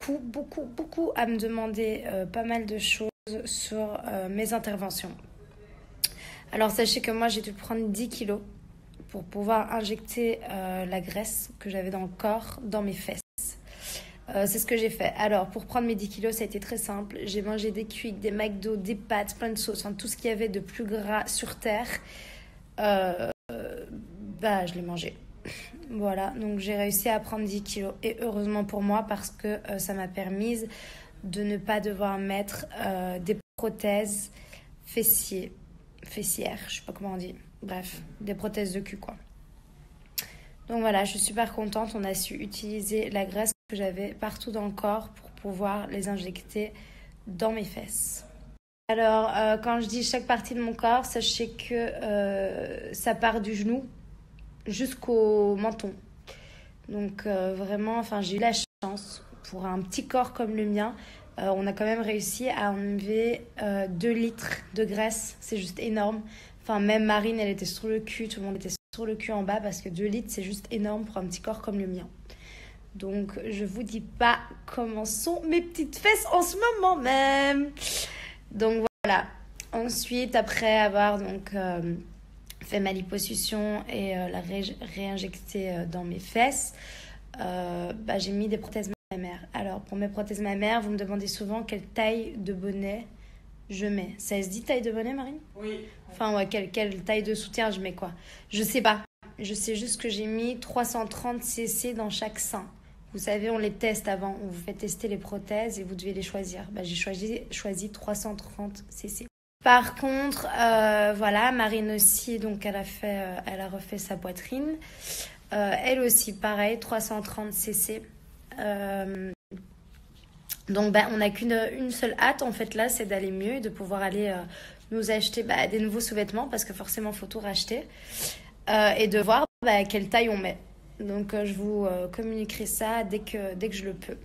beaucoup à me demander pas mal de choses sur mes interventions. Alors sachez que moi j'ai dû prendre 10 kilos pour pouvoir injecter la graisse que j'avais dans le corps, dans mes fesses. C'est ce que j'ai fait. Alors pour prendre mes 10 kilos, ça a été très simple. J'ai mangé des Quick, des McDo, des pâtes, plein de sauces, enfin tout ce qu'il y avait de plus gras sur terre. Je l'ai mangé. Voilà, donc j'ai réussi à prendre 10 kilos. Et heureusement pour moi parce que ça m'a permis de ne pas devoir mettre des prothèses fessières, je sais pas comment on dit. Bref, des prothèses de cul quoi. Donc voilà, je suis super contente. On a su utiliser la graisse que j'avais partout dans le corps pour pouvoir les injecter dans mes fesses. Alors, quand je dis chaque partie de mon corps, sachez que ça part du genou jusqu'au menton. Donc vraiment, j'ai eu la chance pour un petit corps comme le mien. On a quand même réussi à enlever 2 litres de graisse. C'est juste énorme. Enfin, même Marine, elle était sur le cul. Tout le monde était sur le cul en bas parce que 2 litres, c'est juste énorme pour un petit corps comme le mien. Donc, je vous dis pas comment sont mes petites fesses en ce moment même. Donc, voilà. Ensuite, après avoir fait ma liposuction et la réinjecter dans mes fesses, j'ai mis des prothèses mammaires. Alors, pour mes prothèses mammaires, vous me demandez souvent quelle taille de bonnet je mets. Ça se dit taille de bonnet, Marine ? Oui. Enfin, ouais, quelle taille de soutien je mets, quoi. Je sais pas. Je sais juste que j'ai mis 330 cc dans chaque sein. Vous savez, on les teste avant. On vous fait tester les prothèses et vous devez les choisir. J'ai choisi 330 cc. Par contre, voilà, Marine aussi, donc elle a refait sa poitrine. Elle aussi, pareil, 330 cc. Donc, on n'a qu'une seule hâte, en fait, là, c'est d'aller mieux et de pouvoir aller nous acheter des nouveaux sous-vêtements parce que forcément, il faut tout racheter. Et de voir quelle taille on met. Donc, je vous communiquerai ça dès que je le peux.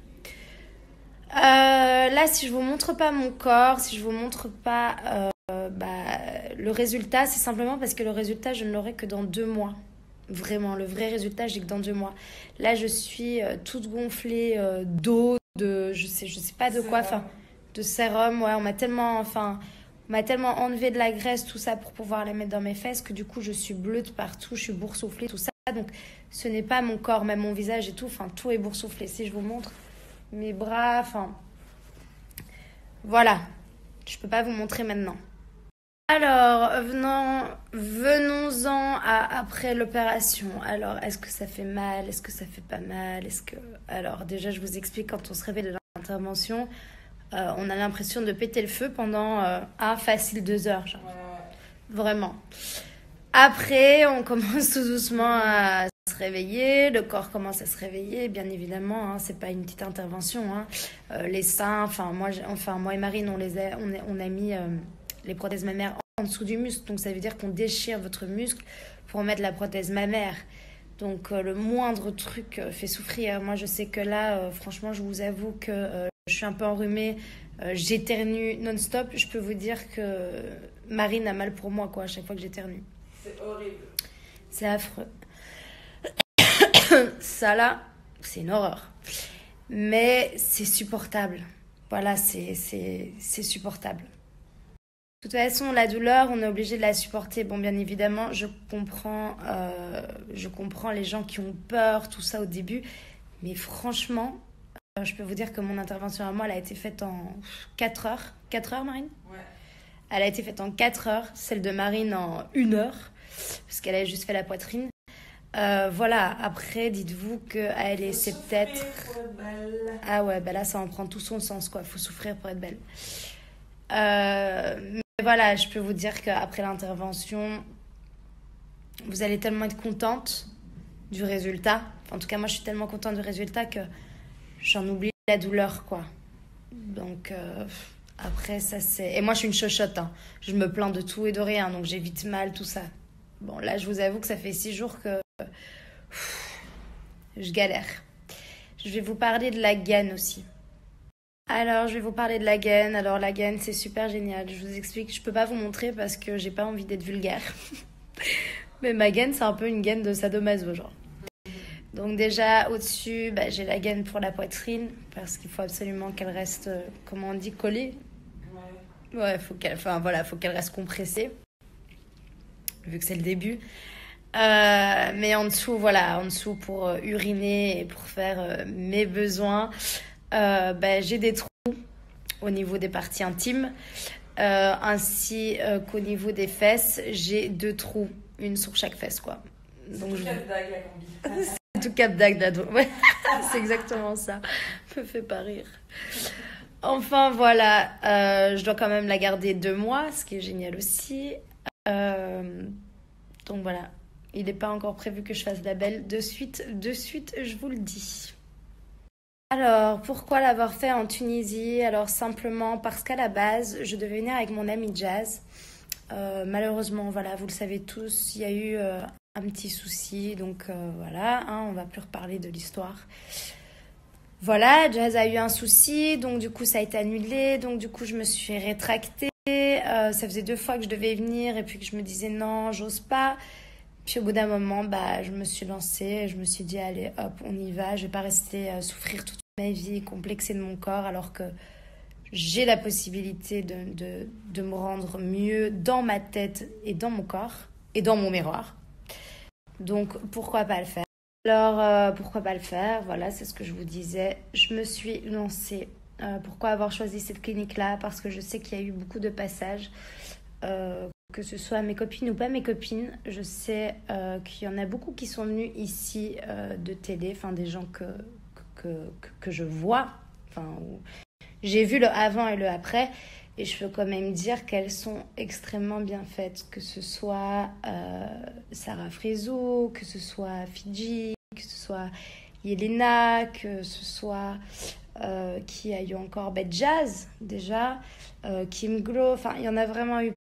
Là, si je vous montre pas mon corps, si je vous montre pas le résultat, c'est simplement parce que le résultat, je ne l'aurai que dans 2 mois. Vraiment, le vrai résultat, j'ai que dans 2 mois. Là, je suis toute gonflée d'eau, je sais pas de quoi, de sérum. Ouais, on m'a tellement enlevé de la graisse, tout ça, pour pouvoir la mettre dans mes fesses, que du coup, je suis bleue de partout, je suis boursouflée, tout ça. Donc, ce n'est pas mon corps, même mon visage et tout, tout est boursouflé. Si je vous montre mes bras, voilà. Je peux pas vous montrer maintenant. Alors, venons-en à après l'opération. Alors, est-ce que ça fait mal? Est-ce que ça fait pas mal? Alors, déjà, je vous explique, quand on se réveille de l'intervention, on a l'impression de péter le feu pendant facile 2 heures. Genre. Vraiment. Après, on commence tout doucement à se réveiller, le corps commence à se réveiller, bien évidemment, c'est pas une petite intervention. Les seins, moi et Marine, on a mis les prothèses mammaires en dessous du muscle, donc ça veut dire qu'on déchire votre muscle pour mettre la prothèse mammaire. Donc le moindre truc fait souffrir. Moi je sais que là, franchement, je vous avoue que je suis un peu enrhumée, j'éternue non-stop. Je peux vous dire que Marine a mal pour moi, quoi, à chaque fois que j'éternue. C'est horrible. C'est affreux. Ça là, c'est une horreur. Mais c'est supportable. Voilà, c'est supportable. De toute façon, la douleur, on est obligé de la supporter. Bon, bien évidemment, je comprends les gens qui ont peur, tout ça au début. Mais franchement, je peux vous dire que mon intervention à moi, elle a été faite en 4 heures. 4 heures, Marine ? Ouais. Elle a été faite en 4 heures. Celle de Marine en 1 heure. Parce qu'elle a juste fait la poitrine. Voilà, après, dites-vous que c'est peut-être... Ah ouais, là, ça en prend tout son sens, quoi. Faut souffrir pour être belle. Mais voilà, je peux vous dire qu'après l'intervention, vous allez tellement être contente du résultat. En tout cas, moi, je suis tellement contente du résultat que j'en oublie la douleur, quoi. Donc, après, ça, c'est... Et moi, je suis une chochotte, Je me plains de tout et de rien, donc j'ai vite mal, tout ça. Bon, là, je vous avoue que ça fait 6 jours que je galère. Je vais vous parler de la gaine aussi. Alors, je vais vous parler de la gaine. Alors, la gaine, c'est super génial. Je vous explique. Je peux pas vous montrer parce que j'ai pas envie d'être vulgaire. Mais ma gaine, c'est un peu une gaine de sadomaso, genre. Donc déjà au-dessus, j'ai la gaine pour la poitrine parce qu'il faut absolument qu'elle reste, comment on dit, collée. Ouais, faut qu'elle reste compressée vu que c'est le début. Mais en dessous, en dessous pour uriner et pour faire mes besoins, j'ai des trous au niveau des parties intimes, ainsi qu'au niveau des fesses, j'ai 2 trous, une sur chaque fesse, quoi. Donc C'est tout Cap d'Agde, la combi. C'est tout Cap d'Agde, ouais, c'est exactement ça. Me fait pas rire. Enfin, voilà, je dois quand même la garder 2 mois, ce qui est génial aussi. Donc voilà, il n'est pas encore prévu que je fasse la belle de suite, je vous le dis. Alors, pourquoi l'avoir fait en Tunisie? Alors, simplement parce qu'à la base, je devais venir avec mon ami Jazz. Malheureusement, voilà, vous le savez tous, il y a eu un petit souci. Donc, voilà, on va plus reparler de l'histoire. Voilà, Jazz a eu un souci, donc du coup, ça a été annulé. Donc, du coup, je me suis rétractée. Ça faisait 2 fois que je devais venir et puis que je me disais non, j'ose pas. Puis au bout d'un moment, je me suis lancée. Je me suis dit, allez, hop, on y va. Je vais pas rester souffrir toute ma vie, complexée de mon corps, alors que j'ai la possibilité de me rendre mieux dans ma tête et dans mon corps et dans mon miroir. Donc, pourquoi pas le faire? Alors, pourquoi pas le faire? Voilà, c'est ce que je vous disais. Je me suis lancée. Pourquoi avoir choisi cette clinique-là? Parce que je sais qu'il y a eu beaucoup de passages. Que ce soit mes copines ou pas mes copines, je sais qu'il y en a beaucoup qui sont venus ici de télé, enfin des gens que je vois, j'ai vu le avant et le après, et je peux quand même dire qu'elles sont extrêmement bien faites, que ce soit Sarah Frézou, que ce soit Fidji, que ce soit Yelena, que ce soit qui a eu encore Jazz déjà, Kim Glow, il y en a vraiment eu